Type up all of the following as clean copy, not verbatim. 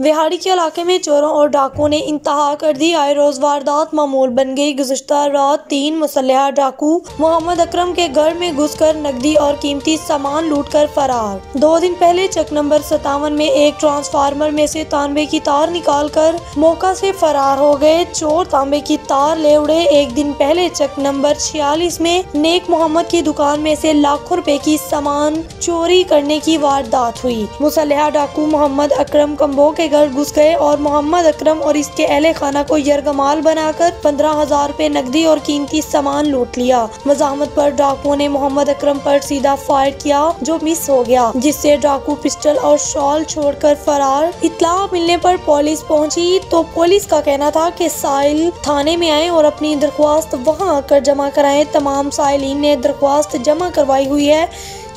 विहाड़ी के इलाके में चोरों और डाकुओं ने इंतहा कर दी। आए रोज वारदात मामूल बन गई। गुज़िश्ता रात 3 मुसल्लह डाकू मोहम्मद अकरम के घर में घुसकर नकदी और कीमती सामान लूटकर फरार। 2 दिन पहले चक नंबर 57 में एक ट्रांसफार्मर में से तांबे की तार निकालकर मौका से फरार हो गए। चोर तांबे की तार ले उड़े। एक दिन पहले चक नंबर 46 में नेक मोहम्मद की दुकान में से लाखों रुपए की सामान चोरी करने की वारदात हुई। मुसल्लह डाकू मोहम्मद अकरम कंबो के घर घुस गए और मोहम्मद अकरम और इसके अहले खाना को यरगमाल बनाकर 15,000 रुपए नकदी और कीमती सामान लूट लिया। मज़ाहमत पर डाकुओं ने मोहम्मद अकरम पर सीधा फायर किया जो मिस हो गया, जिससे डाकू पिस्टल और शॉल छोड़कर फरार। इत्तला मिलने पर पुलिस पहुंची तो पुलिस का कहना था कि साइल थाने में आए और अपनी दरख्वास्त वहां आकर जमा कराएं। तमाम साइलिन ने दरख्वास्त जमा करवाई हुई है,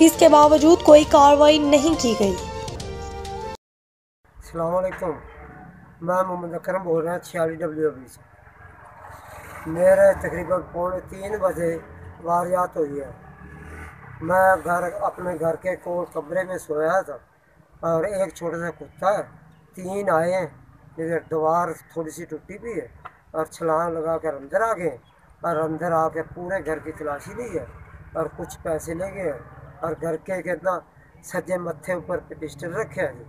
इसके बावजूद कोई कार्रवाई नहीं की गई। अस्सलाम वालेकुम, मैं मोहम्मद अकरम बोल रहा हूँ 46W से। मेरे तकरीबन 2:45 बजे वारदात हुई है। मैं अपने घर के कोल कमरे में सोया था और एक छोटा सा कुत्ता है, 3 आए हैं। इधर दीवार थोड़ी सी टूटी भी है और छलांग लगा कर अंदर आ गए और अंदर आके पूरे घर की तलाशी ली है और कुछ पैसे ले गए और घर के कितना सज्जे मत्थे ऊपर पिस्टल रखे हैं।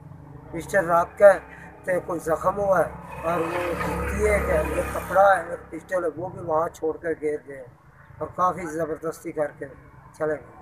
पिस्टल रख के तो कोई ज़ख्म हुआ है और वो जुत्ती है कि जो कपड़ा है पिस्टल है वो भी वहाँ छोड़ कर गिर गए और काफ़ी ज़बरदस्ती करके चले गए।